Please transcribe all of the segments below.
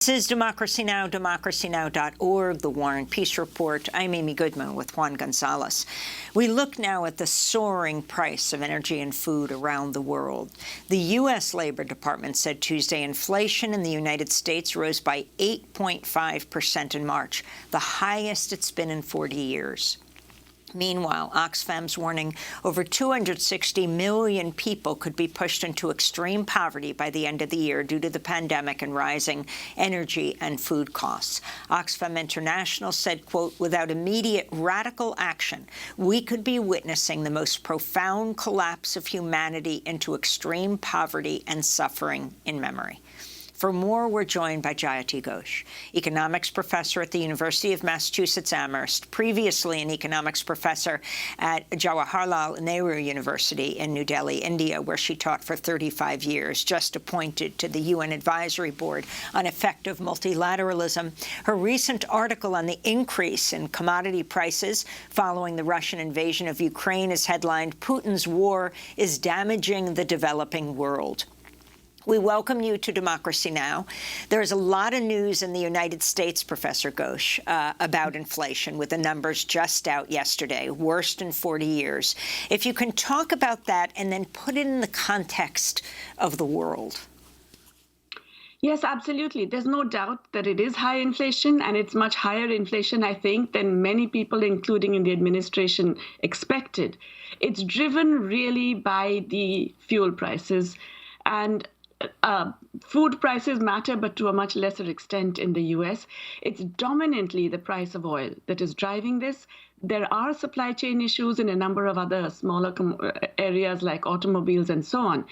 This is Democracy Now!, democracynow.org, The War and Peace Report. I'm Amy Goodman with Juan Gonzalez. We look now at the soaring price of energy and food around the world. The U.S. Labor Department said Tuesday inflation in the United States rose by 8.5% in March, the highest it's been in 40 years. Meanwhile, Oxfam's warning over 260 million people could be pushed into extreme poverty by the end of the year due to the pandemic and rising energy and food costs. Oxfam International said, quote, without immediate radical action, we could be witnessing the most profound collapse of humanity into extreme poverty and suffering in memory. For more, we're joined by Jayati Ghosh, economics professor at the University of Massachusetts Amherst, previously an economics professor at Jawaharlal Nehru University in New Delhi, India, where she taught for 35 years, just appointed to the UN Advisory Board on Effective Multilateralism. Her recent article on the increase in commodity prices following the Russian invasion of Ukraine is headlined, Putin's War is Damaging the Developing World. We welcome you to Democracy Now! There's a lot of news in the United States, Professor Ghosh, about inflation, with the numbers just out yesterday, worst in 40 years. If you can talk about that and then put it in the context of the world. Yes, absolutely. There's no doubt that it is high inflation, and it's much higher inflation, I think, than many people, including in the administration, expected. It's driven really by the fuel prices, and food prices matter, but to a much lesser extent in the U.S. It's dominantly the price of oil that is driving this. There are supply chain issues in a number of other smaller areas like automobiles and so on.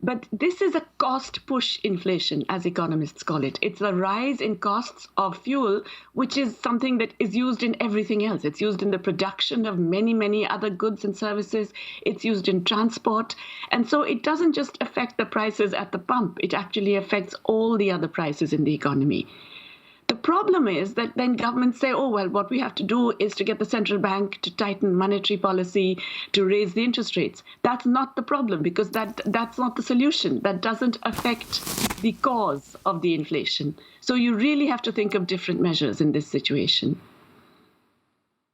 But this is a cost push inflation, as economists call it. It's a rise in costs of fuel, which is something that is used in everything else. It's used in the production of many, many other goods and services. It's used in transport. And so it doesn't just affect the prices at the pump. It actually affects all the other prices in the economy. The problem is that then governments say, oh, well, what we have to do is to get the central bank to tighten monetary policy, to raise the interest rates. That's not the problem, because that's not the solution. That doesn't affect the cause of the inflation. So you really have to think of different measures in this situation.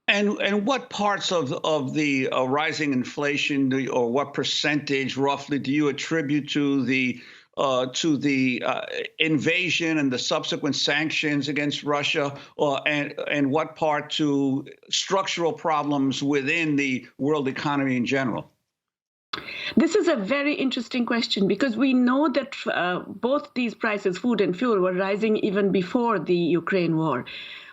And what parts of the rising inflation, or what percentage roughly do you attribute to the invasion and the subsequent sanctions against Russia, and what part to structural problems within the world economy in general? This is a very interesting question, because we know that both these prices, food and fuel, were rising even before the Ukraine war.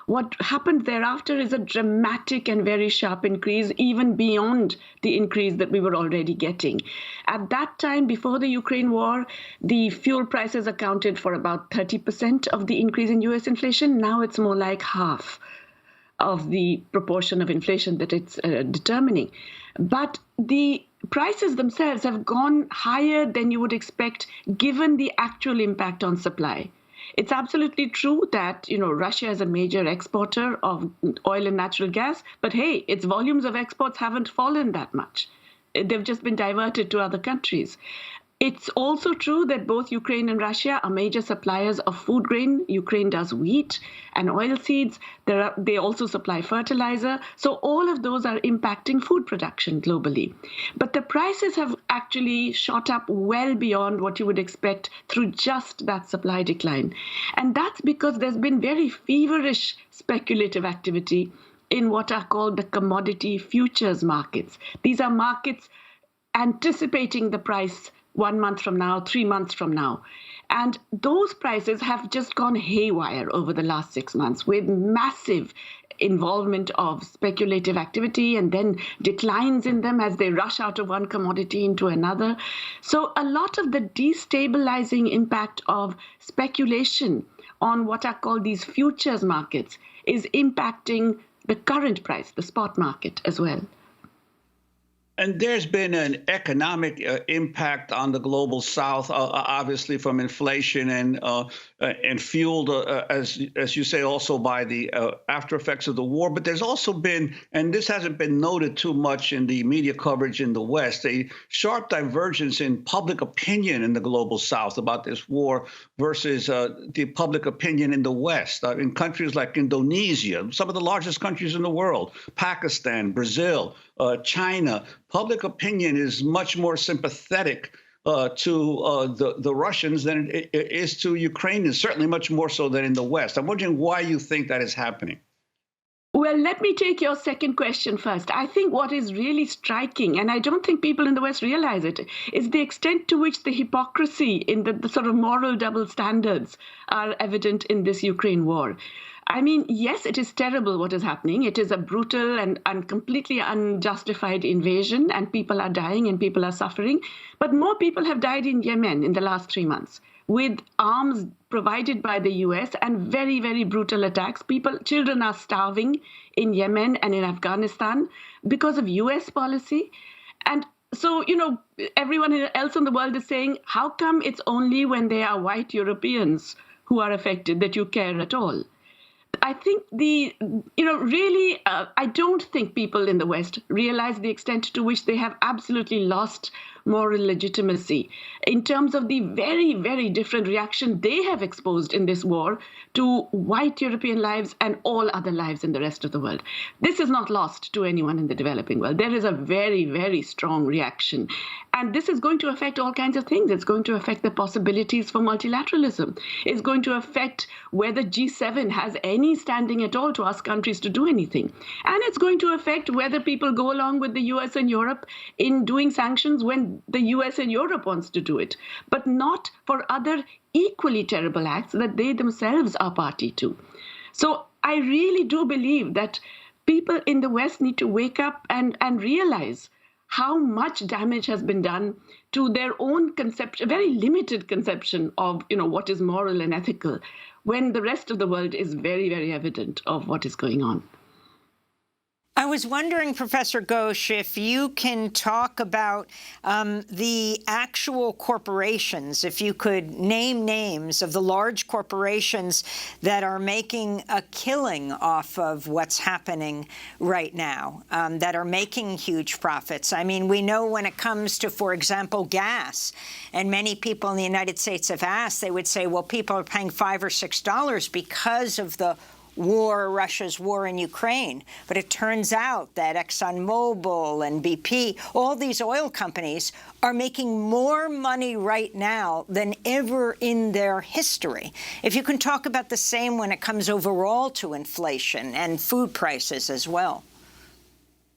What happened thereafter is a dramatic and very sharp increase, even beyond the increase that we were already getting. At that time, before the Ukraine war, the fuel prices accounted for about 30% of the increase in U.S. inflation. Now it's more like half of the proportion of inflation that it's determining. But the prices themselves have gone higher than you would expect, given the actual impact on supply. It's absolutely true that, Russia is a major exporter of oil and natural gas, but hey, its volumes of exports haven't fallen that much. They've just been diverted to other countries. It's also true that both Ukraine and Russia are major suppliers of food grain. Ukraine does wheat and oilseeds. They also supply fertilizer. So all of those are impacting food production globally. But the prices have actually shot up well beyond what you would expect through just that supply decline. And that's because there's been very feverish speculative activity in what are called the commodity futures markets. These are markets anticipating the price 1 month from now, 3 months from now. And those prices have just gone haywire over the last 6 months, with massive involvement of speculative activity and then declines in them as they rush out of one commodity into another. So a lot of the destabilizing impact of speculation on what are called these futures markets is impacting the current price, the spot market, as well. And there's been an economic impact on the global South, obviously from inflation and fueled, as you say, also by the after effects of the war. But there's also been, and this hasn't been noted too much in the media coverage in the West, a sharp divergence in public opinion in the global South about this war versus the public opinion in the West. In countries like Indonesia, some of the largest countries in the world, Pakistan, Brazil, China, public opinion is much more sympathetic to the Russians than it is to Ukrainians, certainly much more so than in the West. I'm wondering why you think that is happening. Well, let me take your second question first. I think what is really striking, and I don't think people in the West realize it, is the extent to which the hypocrisy in the sort of moral double standards are evident in this Ukraine war. I mean, yes, it is terrible what is happening. It is a brutal and completely unjustified invasion, and people are dying and people are suffering. But more people have died in Yemen in the last 3 months with arms provided by the US and very, very brutal attacks. Children are starving in Yemen and in Afghanistan because of US policy. And so, everyone else in the world is saying, how come it's only when they are white Europeans who are affected that you care at all? I think I don't think people in the West realize the extent to which they have absolutely lost moral legitimacy in terms of the very, very different reaction they have exposed in this war to white European lives and all other lives in the rest of the world. This is not lost to anyone in the developing world. There is a very, very strong reaction. And this is going to affect all kinds of things. It's going to affect the possibilities for multilateralism. It's going to affect whether G7 has any standing at all to ask countries to do anything. And it's going to affect whether people go along with the US and Europe in doing sanctions when the US and Europe wants to do it, but not for other equally terrible acts that they themselves are party to. So I really do believe that people in the West need to wake up and realize how much damage has been done to their own conception, very limited conception of what is moral and ethical, when the rest of the world is very, very evident of what is going on. I was wondering, Professor Ghosh, if you can talk about the actual corporations, if you could name names of the large corporations that are making a killing off of what's happening right now, that are making huge profits. I mean, we know when it comes to, for example, gas, and many people in the United States have asked, they would say, well, people are paying $5 or $6 because of the Russia's war in Ukraine. But it turns out that ExxonMobil and BP, all these oil companies, are making more money right now than ever in their history. If you can talk about the same when it comes overall to inflation and food prices as well.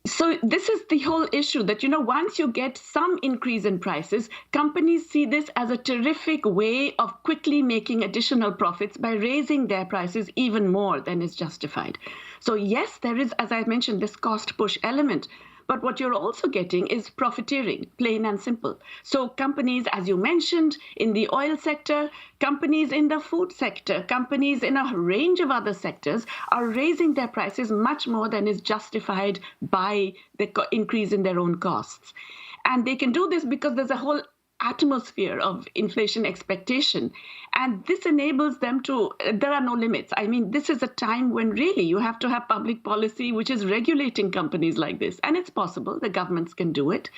So this is the whole issue that, once you get some increase in prices, companies see this as a terrific way of quickly making additional profits by raising their prices even more than is justified. So yes, there is, as I mentioned, this cost push element. But what you're also getting is profiteering, plain and simple. So companies, as you mentioned, in the oil sector, companies in the food sector, companies in a range of other sectors are raising their prices much more than is justified by the increase in their own costs. And they can do this because there's a whole atmosphere of inflation expectation. And this enables them to, there are no limits. I mean, this is a time when really you have to have public policy which is regulating companies like this. And it's possible, the governments can do it.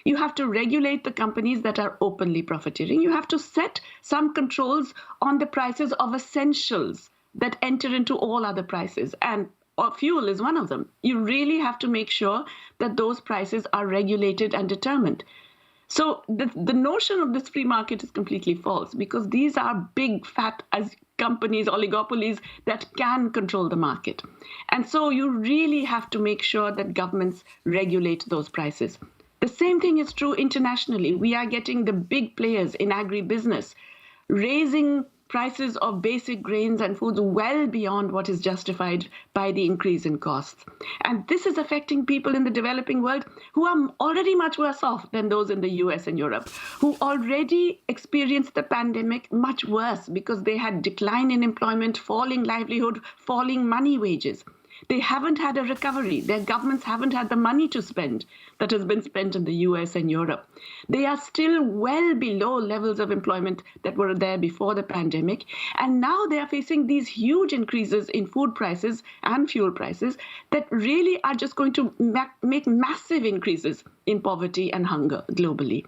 You have to regulate the companies that are openly profiteering. You have to set some controls on the prices of essentials that enter into all other prices. And fuel is one of them. You really have to make sure that those prices are regulated and determined. So the notion of this free market is completely false because these are big, fat companies, oligopolies that can control the market. And so you really have to make sure that governments regulate those prices. The same thing is true internationally. We are getting the big players in agribusiness raising prices of basic grains and foods well beyond what is justified by the increase in costs. And this is affecting people in the developing world who are already much worse off than those in the US and Europe, who already experienced the pandemic much worse because they had decline in employment, falling livelihood, falling money wages. They haven't had a recovery. Their governments haven't had the money to spend that has been spent in the US and Europe. They are still well below levels of employment that were there before the pandemic. And now they are facing these huge increases in food prices and fuel prices that really are just going to make massive increases in poverty and hunger globally.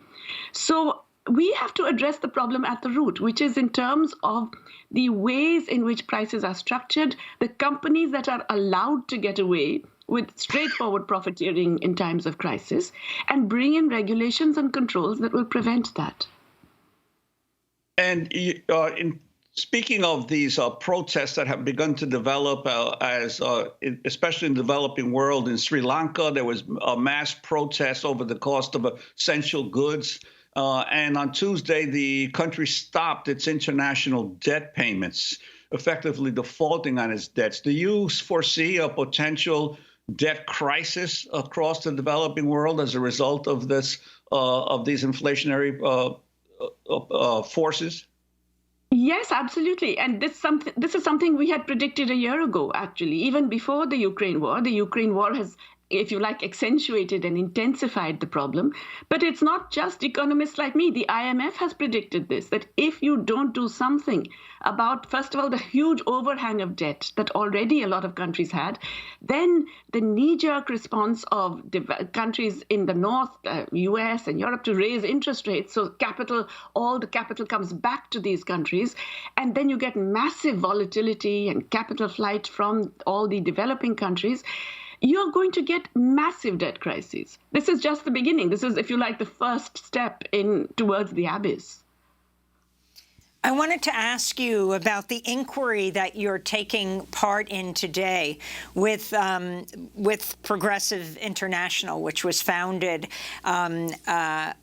So we have to address the problem at the root, which is in terms of the ways in which prices are structured, the companies that are allowed to get away with straightforward profiteering in times of crisis, and bring in regulations and controls that will prevent that. And in speaking of these protests that have begun to develop, especially in the developing world, in Sri Lanka, there was a mass protest over the cost of essential goods. And on Tuesday, the country stopped its international debt payments, effectively defaulting on its debts. Do you foresee a potential debt crisis across the developing world as a result of this, of these inflationary forces? Yes, absolutely. And this is something we had predicted a year ago, actually, even before the Ukraine war. The Ukraine war has, if you like, accentuated and intensified the problem. But it's not just economists like me. The IMF has predicted this, that if you don't do something about, first of all, the huge overhang of debt that already a lot of countries had, then the knee-jerk response of countries in the North, US and Europe, to raise interest rates. So all the capital comes back to these countries. And then you get massive volatility and capital flight from all the developing countries. You're going to get massive debt crises. This is just the beginning. This is, if you like, the first step towards the abyss. I wanted to ask you about the inquiry that you're taking part in today with Progressive International, which was founded by,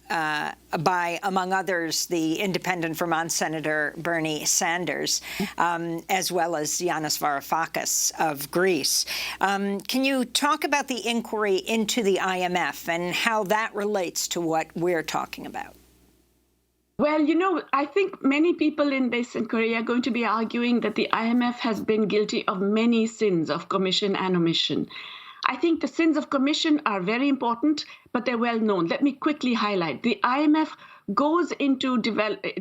among others, the independent Vermont Senator Bernie Sanders, as well as Yanis Varoufakis of Greece. Can you talk about the inquiry into the IMF and how that relates to what we're talking about? Well, I think many people in this inquiry are going to be arguing that the IMF has been guilty of many sins of commission and omission. I think the sins of commission are very important, but they're well known. Let me quickly highlight. The IMF goes into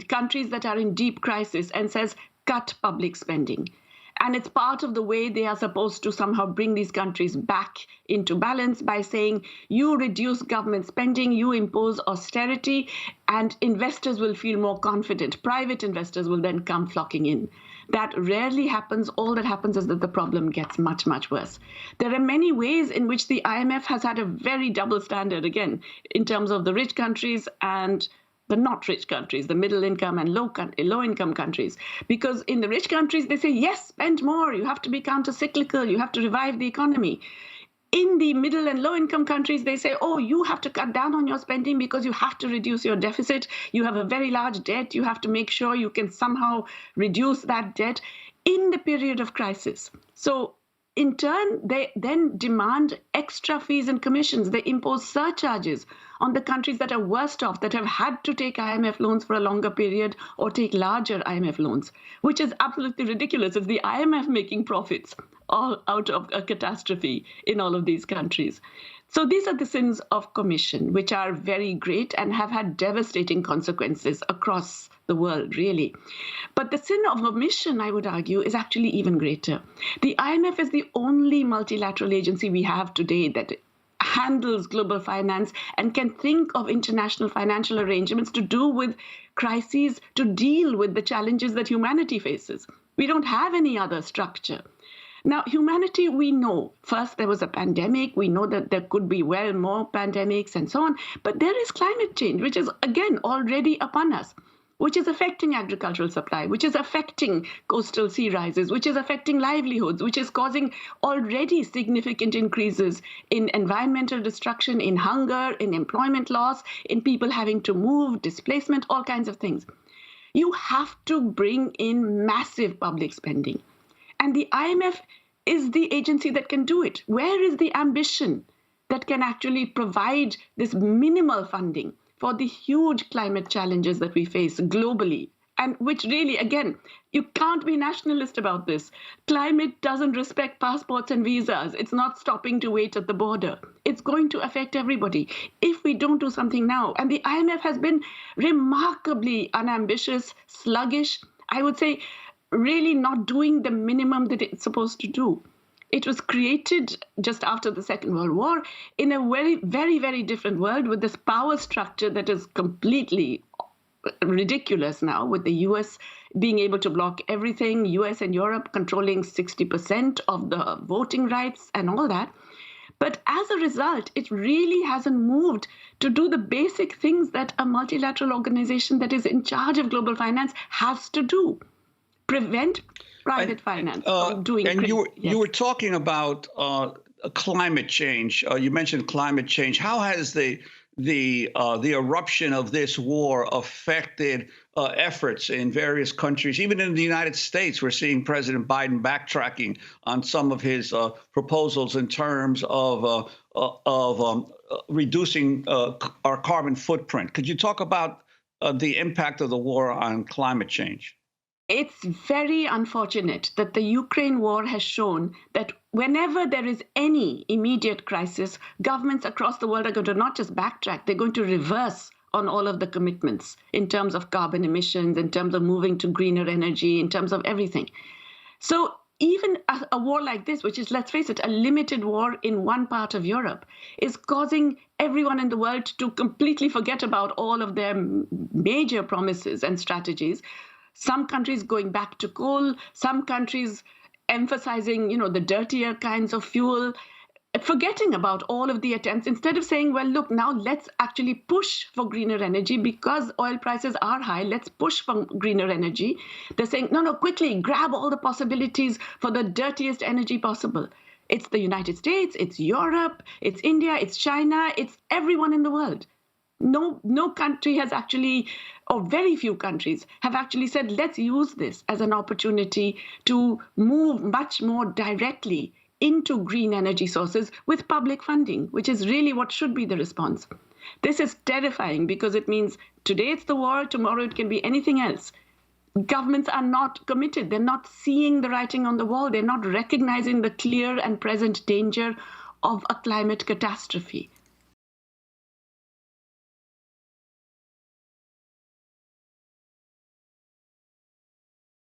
countries that are in deep crisis and says, cut public spending. And it's part of the way they are supposed to somehow bring these countries back into balance by saying, you reduce government spending, you impose austerity, and investors will feel more confident. Private investors will then come flocking in. That rarely happens. All that happens is that the problem gets much, much worse. There are many ways in which the IMF has had a very double standard, again, in terms of the rich countries and the not rich countries, the middle income and low income countries. Because in the rich countries, they say, yes, spend more. You have to be counter-cyclical. You have to revive the economy. In the middle and low income countries, they say, oh, you have to cut down on your spending because you have to reduce your deficit. You have a very large debt. You have to make sure you can somehow reduce that debt in the period of crisis. So in turn, they then demand extra fees and commissions. They impose surcharges on the countries that are worst off, that have had to take IMF loans for a longer period or take larger IMF loans, which is absolutely ridiculous. It's the IMF making profits all out of a catastrophe in all of these countries. So these are the sins of commission, which are very great and have had devastating consequences across the world, really. But the sin of omission, I would argue, is actually even greater. The IMF is the only multilateral agency we have today that handles global finance and can think of international financial arrangements to do with crises, to deal with the challenges that humanity faces. We don't have any other structure. Now, humanity, we know, first there was a pandemic. We know that there could be well more pandemics and so on. But there is climate change, which is, again, already upon us, which is affecting agricultural supply, which is affecting coastal sea rises, which is affecting livelihoods, which is causing already significant increases in environmental destruction, in hunger, in employment loss, in people having to move, displacement, all kinds of things. You have to bring in massive public spending. And the IMF is the agency that can do it. Where is the ambition that can actually provide this minimal funding for the huge climate challenges that we face globally and which really, again, you can't be nationalist about this. Climate doesn't respect passports and visas. It's not stopping to wait at the border. It's going to affect everybody if we don't do something now. And the IMF has been remarkably unambitious, sluggish, I would say, really not doing the minimum that it's supposed to do. It was created just after the Second World War in a very, very, very different world with this power structure that is completely ridiculous now, with the US being able to block everything, US and Europe controlling 60% of the voting rights and all that. But as a result, it really hasn't moved to do the basic things that a multilateral organization that is in charge of global finance has to do. Prevent private finance from doing. And you yes. were talking about climate change. You mentioned climate change. How has the eruption of this war affected efforts in various countries? Even in the United States, we're seeing President Biden backtracking on some of his proposals in terms of reducing our carbon footprint. Could you talk about the impact of the war on climate change? It's very unfortunate that the Ukraine war has shown that whenever there is any immediate crisis, governments across the world are going to not just backtrack, they're going to reverse on all of the commitments in terms of carbon emissions, in terms of moving to greener energy, in terms of everything. So even a war like this, which is, let's face it, a limited war in one part of Europe, is causing everyone in the world to completely forget about all of their major promises and strategies. Some countries going back to coal, some countries emphasizing, the dirtier kinds of fuel, forgetting about all of the attempts, instead of saying, well, look, now let's actually push for greener energy because oil prices are high. Let's push for greener energy. They're saying, no, quickly grab all the possibilities for the dirtiest energy possible. It's the United States, it's Europe, it's India, it's China, it's everyone in the world. No country has actually, or very few countries have actually said, let's use this as an opportunity to move much more directly into green energy sources with public funding, which is really what should be the response. This is terrifying because it means today it's the war, tomorrow it can be anything else. Governments are not committed. They're not seeing the writing on the wall. They're not recognizing the clear and present danger of a climate catastrophe.